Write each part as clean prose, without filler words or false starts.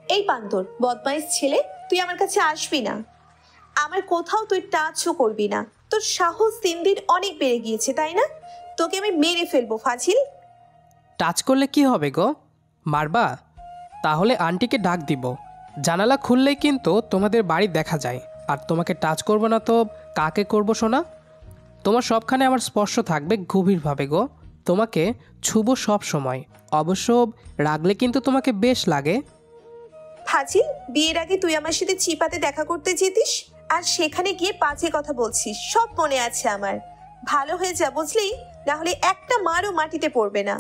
এই বান্দর বদমাইশ ছেলে, তুই আমার কাছে আসবি না। আমার কোথাও তুই টাচও করবি না। তোর সাহস দিন দিন অনেক বেড়ে গিয়েছে, তাই না? তোকে আমি মেরে ফেলবো ফাজিল। টাচ করলে কি হবে গো? মারবা? তাহলে আন্টিকে ডাক দিব। জানালা খুললেই কিন্তু তোমাদের বাড়ি দেখা যায়। আর তোমাকে টাচ করবো না তো কাকে করব শোনা? তোমার সবখানে আমার স্পর্শ থাকবে গভীরভাবে গো। তোমাকে ছুবো সব সময়। অবশ্য রাগলে কিন্তু তোমাকে বেশ লাগে। ফাজিল, বিয়ের আগে তুই আমার সাথে চিপাতে দেখা করতে যেতিস, আর সেখানে গিয়ে বাজে কথা বলছিস। সব মনে আছে আমার। ভালো হয়ে যা বুঝলি, না হলে একটা মারও মাটিতে পড়বে না।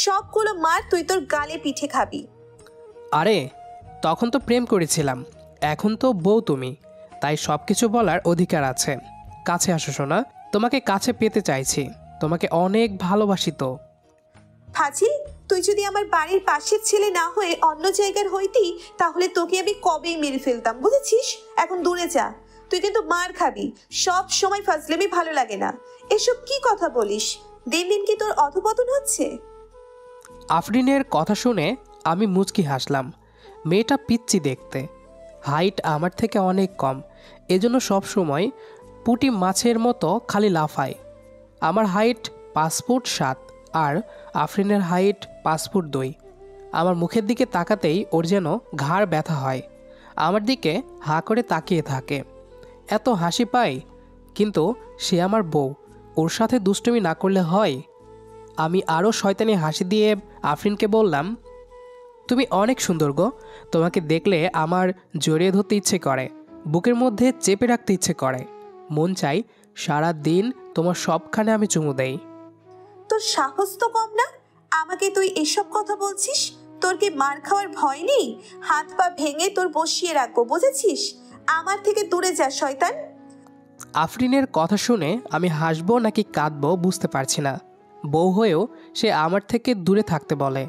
সবগুলো মার তুই তোর গালে পিঠে খাবি। আরে তখন তো প্রেম করেছিলাম, এখন তো বউ তুমি, তাই সব কিছু বলার অধিকার আছে। কাছে আসো শোনা, তোমাকে কাছে পেতে চাইছি। তোমাকে অনেক ভালোবাসি তো। ফাজিল, তুই যদি আমার বাড়ির পাশের ছেলে না হয়ে অন্য জায়গার হইতি, তাহলে তোকে আমি কবেই মেরে ফেলতাম, বুঝেছিস? এখন দূরে যা, তুই কিন্তু মার খাবি। সব সময় ফাজলেমি ভালো লাগে না। এসব কি কথা বলিস? দিন দিন কি তোর অধপতন হচ্ছে? আফরিনের কথা শুনে আমি মুচকি হাসলাম। মেয়েটা পিচ্চি দেখতে, হাইট আমার থেকে অনেক কম, এজন্য সব সময় পুঁটি মাছের মতো খালি লাফায়। আমার হাইট 5 ফুট 7, আর আফরিনের হাইট 5 ফুট 2। আমার মুখের দিকে তাকাতেই ওর যেন ঘাড় ব্যথা হয়। আমার দিকে হাঁ করে তাকিয়ে থাকে। এত হাসি পায়, কিন্তু সে আমার বউ, ওর সাথে দুষ্টুমি না করলে হয়? আমি আরও শয়তানি হাসি দিয়ে আফরিনকে বললাম, তুমি অনেক সুন্দর গো। তোমাকে দেখলে আমার জড়িয়ে ধরতে ইচ্ছে করে, বুকের মধ্যে চেপে রাখতে ইচ্ছে করে। মন চাই সারা দিন তোমার সবখানে আমি চুমু দেই। তোর সাহস তো কম না, আমাকে তুই এসব কথা বলছিস? তোর কি মার খাওয়ার ভয় নেই? হাত পা ভেঙে তোর বসিয়ে রাখবো, বুঝেছিস? আমার থেকে দূরে যা শয়তান। আফরিনের কথা শুনে আমি হাসবো নাকি কাঁদবো বুঝতে পারছি না। বউ হয়েও সে আমার থেকে দূরে থাকতে বলে।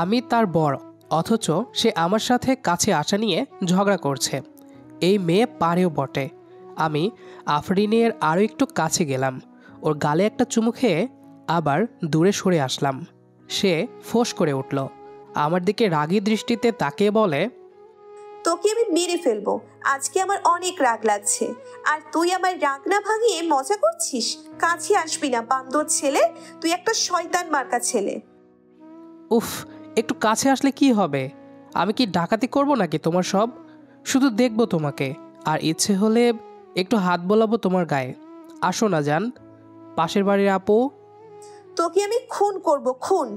আমি তার বর, অথচ সে আমার সাথে কাছে আসা নিয়ে ঝগড়া করছে। এই মেয়ে পারেও বটে। আমি আফরিনের আরও একটু কাছে গেলাম, ওর গালে একটা চুমু খেয়ে আবার দূরে সরে আসলাম। সে ফোঁস করে উঠল, আমার দিকে রাগী দৃষ্টিতে তাকিয়ে বলে, তোকে আমি মেরে ফেলবো। আজকে আমার অনেক রাগ লাগছে, আর তুই আমার রাগ না ভাঙিয়ে মজা করছিস। কাছে আসবি না বান্দর ছেলে, তুই একটা শয়তান মার্কা ছেলে। উফ, একটু কাছে আসলে কি হবে? আমি কি ডাকাতি করব নাকি তোমার সব? শুধু দেখব তোমাকে, আর ইচ্ছে হলে একটু হাত বোলাবো তোমার গায়ে। আসো না জান, পাশের বাড়ির আপু। তোকে আমি খুন করব, খুন।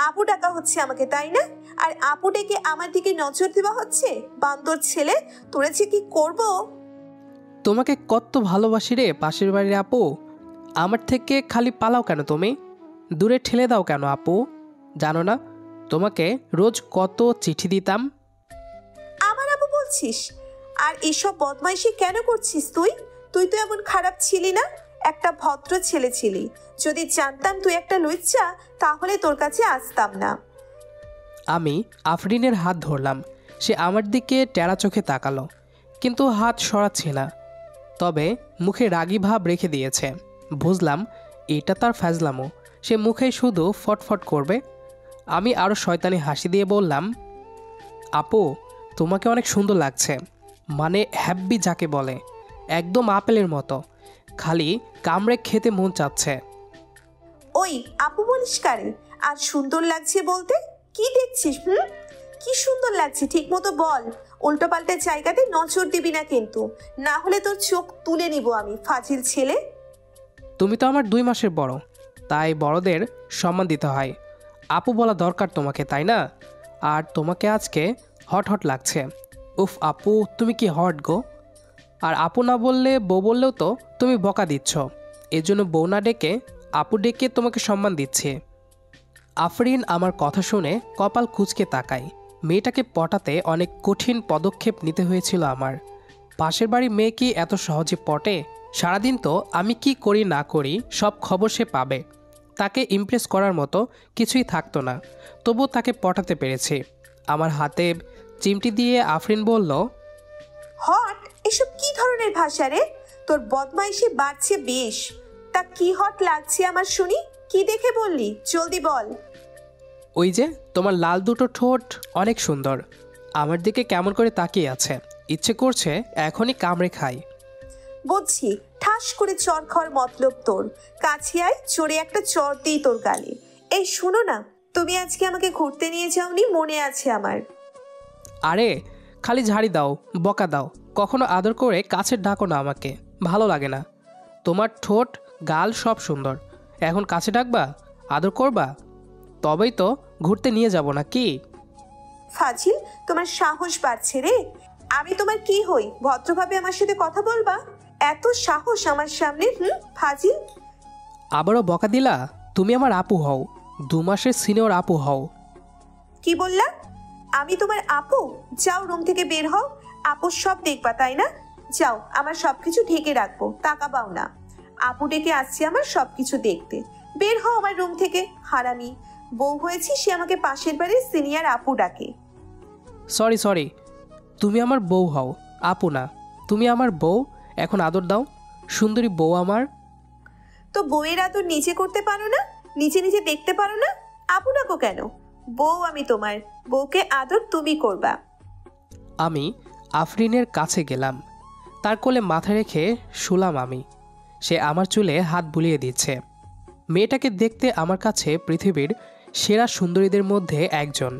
আপু ডাকা হচ্ছে আমাকে, তাই না? আর আপু ডেকে আমার দিকে নজর দেওয়া হচ্ছে। বান্দর ছেলে, তোরে যে কি করব! তোমাকে কত ভালোবাসি রে পাশের বাড়ির আপু। আমার থেকে খালি পালাও কেন তুমি? দূরে ঠেলে দাও কেন আপু? জানো না তোমাকে রোজ কত চিঠি দিতাম? আমার আপু বলছিস? আর এসব বদমাইশি কেন করছিস তুই? তুই তো এমন খারাপ ছিলি না, একটা ভদ্র ছেলে ছিলি। যদি জানতাম তুই একটা লুচ্চা, তাহলে তোর কাছে আসতাম না। আমি আফরিনের হাত ধরলাম। সে আমার দিকে টেরা চোখে তাকালো, কিন্তু হাত সরাচ্ছে না। তবে মুখে রাগী ভাব রেখে দিয়েছে। বুঝলাম এটা তার ফাজলামো, সে মুখে শুধু ফটফট করবে। আমি আরও শয়তানি হাসি দিয়ে বললাম, আপু তোমাকে অনেক সুন্দর লাগছে। মানে হ্যাব্বি যাকে বলে, একদম আপেলের মতো, খালি কামড়ে খেতে মন চাচ্ছে। ওই আপু বলিস কারে? আর সুন্দর লাগছে বলতে কি দেখছিস? কি সুন্দর লাগছে ঠিক মতো বল। উল্টো পাল্টা জায়গাতে নজর দিবি না কিন্তু, না হলে তোর চোখ তুলে নিব আমি, ফাজিল ছেলে। তুমি তো আমার 2 মাসের বড়, তাই বড়দের সম্মান দিতে হয়। আপু বলা দরকার তোমাকে, তাই না? আর তোমাকে আজকে হট হট লাগছে। উফ আপু, তুমি কি হট গো! আর আপু না বললে বউ বললেও তো তুমি বকা দিচ্ছ। এজন্য বউ না ডেকে আপু ডেকে তোমাকে সম্মান দিচ্ছে। আফরিন আমার কথা শুনে কপাল কুঁচকে তাকায়। মেয়েটাকে পটাতে অনেক কঠিন পদক্ষেপ নিতে হয়েছিল আমার। পাশের বাড়ির মেয়ে কি এত সহজে পটে? সারাদিন তো আমি কি করি না করি সব খবর সে পাবে। তাকে ইমপ্রেস করার মতো কিছুই থাকতো না, তবু তাকে পটাতে পেরেছি। আমার হাতে চিমটি দিয়ে আফরিন বলল, হট? এসব কি ধরনের ভাষা রে? তোর বদমাইশি বাড়ছে বেশ। তা কি হট লাগছে আমার শুনি? কি দেখে বললি? জলদি বল। ওই যে তোমার লাল দুটো ঠোঁট অনেক সুন্দর। আমার দিকে কেমন করে তাকিয়ে আছে, ইচ্ছে করছে এখনই কামড়ে খাই। বুঝছি, ঠাস করে চর খাওয়ার মতলব তোর। কাছে আয়, চড়ে একটা চর দিই তোর গালে। এই শোনো না, তুমি আজকে আমাকে ঘুরতে নিয়ে যাওনি, মনে আছে আমার। আরে খালি ঝাড়ি দাও, বকা দাও, কখনো আদর করে কাছে ডাকো না আমাকে, ভালো লাগে না। তোমার ঠোঁট গাল সব সুন্দর, এখন কাছে ডাকবা, আদর করবা, তবেই তো ঘুরতে নিয়ে যাব না কি? ফাজিল, তোমার সাহস বাড়ছে রে। আমি তোমার কি হই, ভদ্রভাবে আমার সাথে কথা বলবা? এত সাহস আমার সামনে? ফাজিল। আবারও বকা দিলা? তুমি আমার আপু হও, 2 মাসের সিনিয়র আপু হও। কি বললা? আমি তোমার আপু? যাও, রুম থেকে বের হও। আপু সব দেখবা তাই না? যাও, আমার সবকিছু ঢেকে রাখবো, তাকাবাও না। আপু ডেকে আসছে আমার সবকিছু দেখতে। বের হও আমার রুম থেকে, হারামি। বউ হয়েছি, সে আমাকে পাশের বাড়ির সিনিয়র আপু ডাকে। সরি সরি, তুমি আমার বউ হও, আপু না। তুমি আমার বউ, এখন আদর দাও, সুন্দরী বউ আমার। তো বউয়ের আদর নিজে করতে পারো না? নিজে নিজে দেখতে পারো না? আপু ডাকো কেন? বউ আমি তোমার, বউকে আদর তুমি করবা। আমি আফরিনের কাছে গেলাম, তার কোলে মাথা রেখে শুলাম আমি। সে আমার চুলে হাত বুলিয়ে দিচ্ছে। মেয়েটাকে দেখতে আমার কাছে পৃথিবীর সেরা সুন্দরীদের মধ্যে একজন।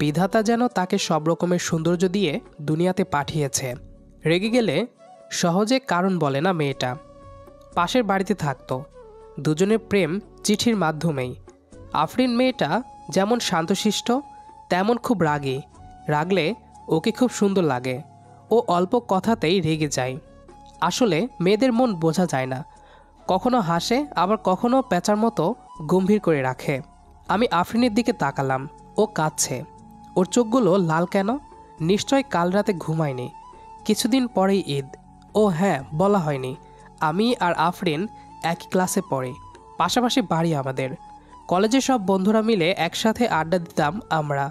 বিধাতা যেন তাকে সব রকমের সৌন্দর্য দিয়ে দুনিয়াতে পাঠিয়েছে। রেগে গেলে সহজে কারণ বলে না মেয়েটা। পাশের বাড়িতে থাকতো, দুজনের প্রেম চিঠির মাধ্যমেই। আফরিন মেয়েটা যেমন শান্তশিষ্ট, তেমন খুব রাগী। রাগলে ওকে খুব সুন্দর লাগে, ও অল্প কথাতেই রেগে যায়। আসলে মেয়েদের মন বোঝা যায় না, কখনো হাসে আবার কখনো পেঁচার মতো গম্ভীর করে রাখে। আমি আফরিনের দিকে তাকালাম, ও কাঁদছে। ওর চোখগুলো লাল কেন? নিশ্চয় কাল রাতে ঘুমায়নি। কিছুদিন পরেই ঈদ। ও হ্যাঁ, বলা হয়নি, আমি আর আফরিন একই ক্লাসে পড়ি, পাশাপাশি বাড়ি আমাদের। কলেজে সব বন্ধুরা মিলে একসাথে আড্ডা দিতাম আমরা,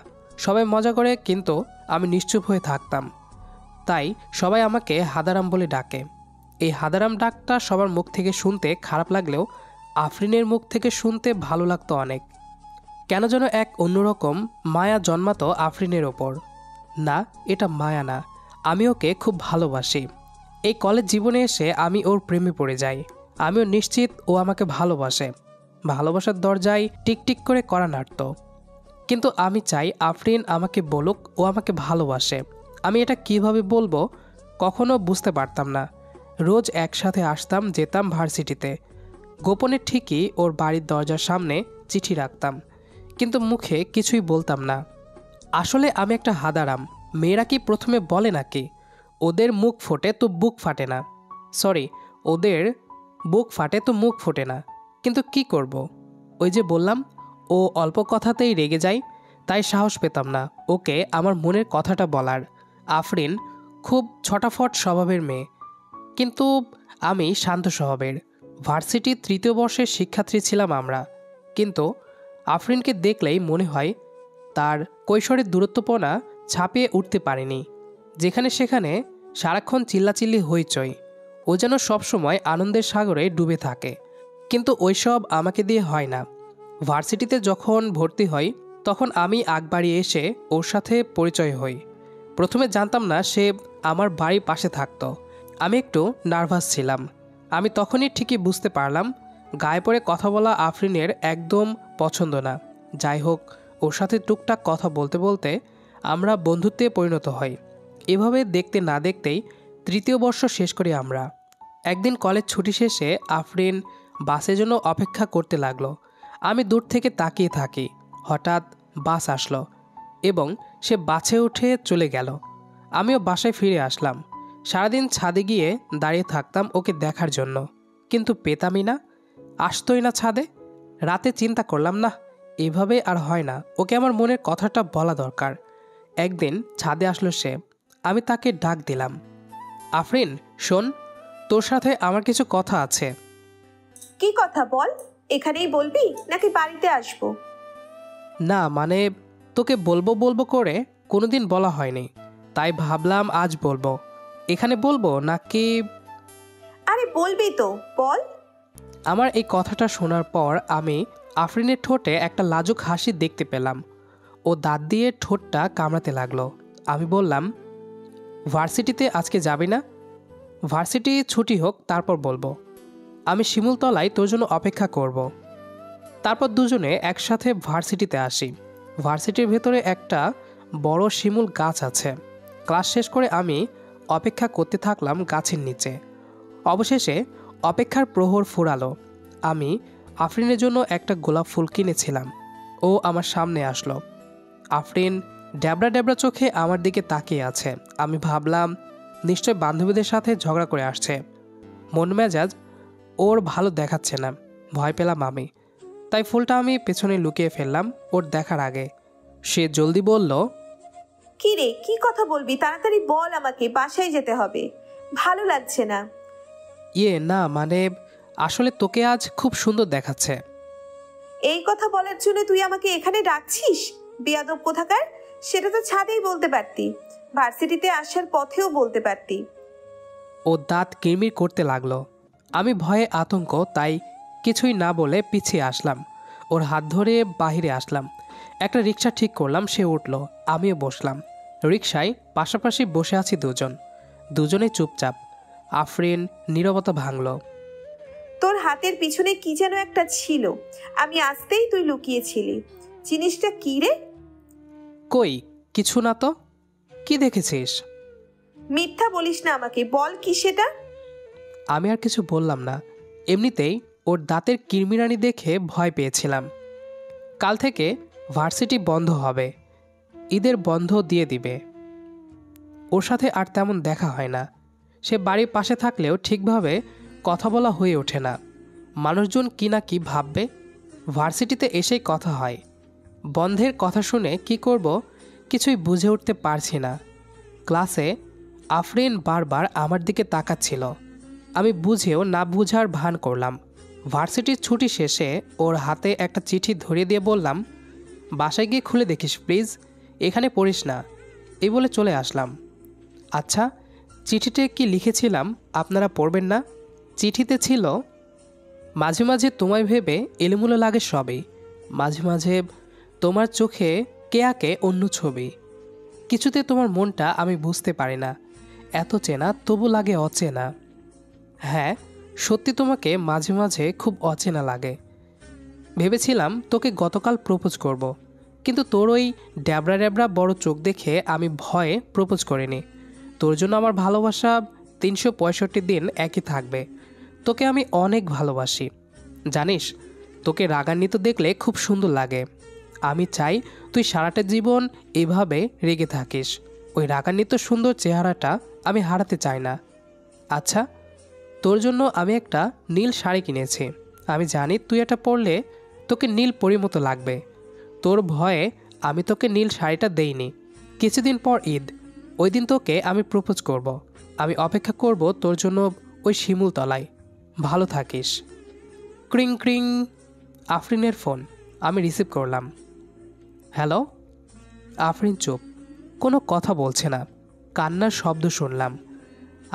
সবাই মজা করে, কিন্তু আমি নিশ্চুপ হয়ে থাকতাম। তাই সবাই আমাকে হাদারাম বলে ডাকে। এই হাদারাম ডাকটা সবার মুখ থেকে শুনতে খারাপ লাগলেও আফরিনের মুখ থেকে শুনতে ভালো লাগতো অনেক। কেন যেন এক অন্যরকম মায়া জন্মাতো আফরিনের ওপর। না, এটা মায়া না, আমি ওকে খুব ভালোবাসি। এই কলেজ জীবনে এসে আমি ওর প্রেমে পড়ে যাই। আমিও নিশ্চিত ও আমাকে ভালোবাসে। ভালোবাসার দরজায় টিকটিক করে কড়া নাড়ত। কিন্তু আমি চাই আফরিন আমাকে বলুক ও আমাকে ভালোবাসে। আমি এটা কিভাবে বলবো কখনো বুঝতে পারতাম না। রোজ একসাথে আসতাম যেতাম ভার্সিটিতে, গোপনে ঠিকই ওর বাড়ির দরজার সামনে চিঠি রাখতাম, কিন্তু মুখে কিছুই বলতাম না। আসলে আমি একটা হাদারাম। মেয়েরা কি প্রথমে বলে নাকি ওদের মুখ ফোটে তো বুক ফাটে না? সরি, ওদের বুক ফাটে তো মুখ ফোটে না। কিন্তু কি করব, ওই যে বললাম, ও অল্প কথাতেই রেগে যায়, তাই সাহস পেতাম না ওকে আমার মনের কথাটা বলার। আফরিন খুব ছটাফট স্বভাবের মেয়ে, কিন্তু আমি শান্ত স্বভাবের। ভার্সিটির 3য় বর্ষের শিক্ষার্থী ছিলাম আমরা, কিন্তু আফরিনকে দেখলেই মনে হয় তার কৈশোরের দূরত্বপনা ছাপিয়ে উঠতে পারেনি। যেখানে সেখানে সারাক্ষণ চিল্লাচিল্লি হইচই, ও যেন সবসময় আনন্দের সাগরে ডুবে থাকে। কিন্তু ওইসব আমাকে দিয়ে হয় না। ভার্সিটিতে যখন ভর্তি হই তখন আমি আগ বাড়িয়ে এসে ওর সাথে পরিচয় হই। প্রথমে জানতাম না সে আমার বাড়ির পাশে থাকতো। আমি একটু নার্ভাস ছিলাম। আমি তখনই ঠিকই বুঝতে পারলাম গায়ে পড়ে কথা বলা আফরিনের একদম পছন্দ না। যাই হোক, ওর সাথে টুকটাক কথা বলতে বলতে আমরা বন্ধুত্বে পরিণত হই। এভাবে দেখতে না দেখতেই 3য় বর্ষ শেষ করি আমরা। একদিন কলেজ ছুটি শেষে আফরিন বাসের জন্য অপেক্ষা করতে লাগলো। আমি দূর থেকে তাকিয়ে থাকি। হঠাৎ বাস আসলো এবং সে বাসে উঠে চলে গেল। আমিও বাসায় ফিরে আসলাম। সারাদিন ছাদে গিয়ে দাঁড়িয়ে থাকতাম ওকে দেখার জন্য, কিন্তু পেতামই না, আসতোই না ছাদে। রাতে চিন্তা করলাম, না, এভাবে আর হয় না, ওকে আমার মনের কথাটা বলা দরকার। একদিন ছাদে আসলো সে। আমি তাকে ডাক দিলাম, আফরিন শোন, তোর সাথে আমার কিছু কথা আছে। কি কথা বল? এখানেই বলবি নাকি বাড়িতে আসবো? না মানে, তোকে বলবো বলবো করে কোনোদিন বলা হয়নি, তাই ভাবলাম আজ বলবো। এখানে বলবো নাকি? আরে বলবি তো, বল। আমার এই কথাটা শোনার পর আমি আফরিনের ঠোঁটে একটা লাজুক হাসি দেখতে পেলাম। ও দাঁত দিয়ে ঠোঁটটা কামড়াতে লাগলো। আমি বললাম, ভার্সিটিতে আজকে যাবি না? ভার্সিটি ছুটি হোক তারপর বলবো। আমি শিমুলতলায় তোর জন্য অপেক্ষা করব। তারপর দুজনে একসাথে ভার্সিটিতে আসি। ভার্সিটির ভেতরে একটা বড় শিমুল গাছ আছে। ক্লাস শেষ করে আমি অপেক্ষা করতে থাকলাম গাছের নিচে। অবশেষে অপেক্ষার প্রহর ফুরালো। আমি আফরিনের জন্য একটা গোলাপ ফুল কিনেছিলাম। ও আমার সামনে আসলো। আফরিন ড্যাবড়া ড্যাবড়া চোখে আমার দিকে তাকিয়ে আছে। আমি ভাবলাম নিশ্চয় বান্ধবীদের সাথে ঝগড়া করে আসছে। মন মেজাজ ওর ভালো দেখাচ্ছে না। ভয় পেলাম আমি। তাই ফুলটা আমি পেছনে লুকিয়ে ফেললাম ওর দেখার আগে। সে জলদি বলল, কি রে, কি কথা বলবি? তাড়াতাড়ি বল আমাকে, বাসায় যেতে হবে। ভালো লাগছে না। না মানে আসলে তোকে আজ খুব সুন্দর দেখাচ্ছে। এই কথা বলার জন্য তুই আমাকে এখানে ডাকছিস? বেয়াদব কোথাকার! সেটা তো ছাদেই বলতে পারতি, ভার্সিটিতে আসার পথেও বলতে পারতি। ও দাঁত কিরমির করতে লাগলো। আমি ভয়ে আতঙ্ক তাই কিছুই না বলে পিছিয়ে আসলাম। ওর হাত ধরে বাহিরে আসলাম। একটা রিক্সা ঠিক করলাম, সে উঠল, আমিও বসলাম। রিক্সায় পাশাপাশি বসে আছি দুজনেই চুপচাপ। আফরিন নীরবতা ভাঙল। তোর হাতের পিছনে কি যেন একটা ছিল, আমি আসতেই তুই লুকিয়েছিলি। জিনিসটা কি রে? কই কিছু না তো। কি দেখেছিস? মিথ্যা বলিস না আমাকে, বল কি সেটা। আমি আর কিছু বললাম না। এমনিতেই ওর দাঁতের কিরমিরানি দেখে ভয় পেয়েছিলাম। কাল থেকে ভার্সিটি বন্ধ হবে, ঈদের বন্ধ দিয়ে দিবে। ওর সাথে আর তেমন দেখা হয় না। সে বাড়ির পাশে থাকলেও ঠিকভাবে কথা বলা হয়ে ওঠে না। মানুষজন কি না কি ভাববে। ভার্সিটিতে এসেই কথা হয়। বন্ধের কথা শুনে কি করব কিছুই বুঝে উঠতে পারছি না। ক্লাসে আফরিন বারবার আমার দিকে তাকাচ্ছিল। আমি বুঝেও না বুঝার ভান করলাম। ভার্সিটির ছুটি শেষে ওর হাতে একটা চিঠি ধরিয়ে দিয়ে বললাম, বাসায় গিয়ে খুলে দেখিস প্লিজ, এখানে পড়িস না। এই বলে চলে আসলাম। আচ্ছা, চিঠিতে কি লিখেছিলাম আপনারা পড়বেন না? চিঠিতে ছিল, মাঝে মাঝে তোমায় ভেবে এলোমেলো লাগে সবই, মাঝে মাঝে তোমার চোখে কে আঁকে অন্য ছবি। কিছুতে তোমার মনটা আমি বুঝতে পারি না, এত চেনা তবু লাগে অচেনা। হ্যাঁ, সত্যি তোমাকে মাঝে মাঝে খুব অচেনা লাগে। ভেবেছিলাম তোকে গতকাল প্রপোজ করব, কিন্তু তোর ওই ড্যাবড়া ড্যাবড়া বড় চোখ দেখে আমি ভয়ে প্রপোজ করিনি। তোর জন্য আমার ভালোবাসা 365 দিন একই থাকবে। তোকে আমি অনেক ভালোবাসি। জানিস, তোকে রাগান্বিত দেখলে খুব সুন্দর লাগে। আমি চাই তুই সারাটা জীবন এভাবে রেগে থাকিস। ওই রাগান্বিত সুন্দর চেহারাটা আমি হারাতে চাই না। আচ্ছা, তোর জন্য আমি একটা নীল শাড়ি কিনেছি। আমি জানি তুই এটা পরলে তোকে নীল পরীর মতো লাগবে। তোর ভয়ে আমি তোকে নীল শাড়িটা দেইনি। কিছুদিন পর ঈদ, ওই দিন তোকে আমি প্রপোজ করব। আমি অপেক্ষা করব তোর জন্য ওই শিমুল তলায়। ভালো থাকিস। ক্রিং ক্রিং, আফরিনের ফোন। আমি রিসিভ করলাম। হ্যালো। আফরিন চুপ, কোনো কথা বলছে না। কান্নার শব্দ শুনলাম।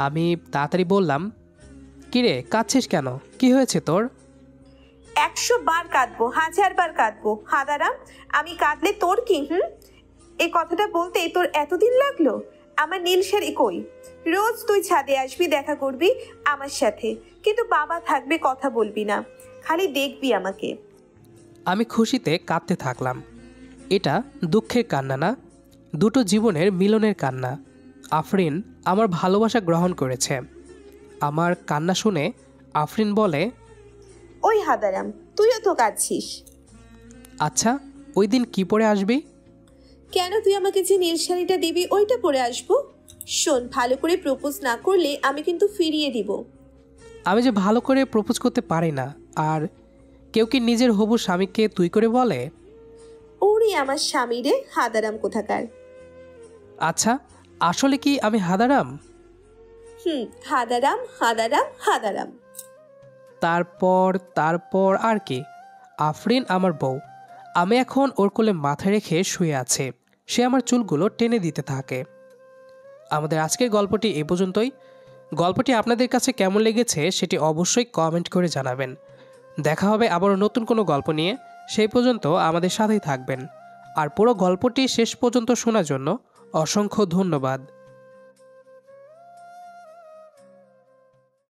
আমি তাড়াতাড়ি বললাম, কিরে কাঁদছিস কেন? কি হয়েছে তোর? 100 বার কাঁদবো, 1000 বার কাঁদবো। হাদারাম, আমি কাঁদলে তোর কি? এই কথাটা বলতে তোর এতদিন লাগলো? আমার নীল শাড়ি কই? রোজ তুই ছাদে আসবি, দেখা করবি আমার সাথে, কিন্তু বাবা থাকবে, কথা বলবি না, খালি দেখবি আমাকে। আমি খুশিতে কাঁদতে থাকলাম। এটা দুঃখের কান্না না, দুটো জীবনের মিলনের কান্না। আফরিন আমার ভালোবাসা গ্রহণ করেছে। আমার কান্না শুনে আফরিন বলে, ওই হাদারাম, তুইও তো কাঁদছিস। আচ্ছা, ওই দিন কি পরে আসবি? কেন, তুই আমাকে যে নীল শাড়িটা দিবি ওইটা পরে আসবো। শোন, ভালো করে প্রপোজ না করলে আমি কিন্তু ফিরিয়ে দিব। আমি যে ভালো করে প্রপোজ করতে পারি না। আর কেউ কি নিজের হবু স্বামীকে তুই করে বলে? ওরে আমার স্বামী রে, হাদারাম কোথাকার। আচ্ছা, আসলে কি আমি হাদারাম? হাদারাম হাদারাম হাদারাম। তারপর আর কি? আফরিন আমার বউ। আমি এখন ওর কোলে মাথা রেখে শুয়ে আছে। সে আমার চুলগুলো টেনে দিতে থাকে। আমাদের আজকের গল্পটি এ পর্যন্তই। গল্পটি আপনাদের কাছে কেমন লেগেছে সেটি অবশ্যই কমেন্ট করে জানাবেন। দেখা হবে আবারও নতুন কোনো গল্প নিয়ে। সেই পর্যন্ত আমাদের সাথেই থাকবেন। আর পুরো গল্পটি শেষ পর্যন্ত শোনার জন্য অসংখ্য ধন্যবাদ।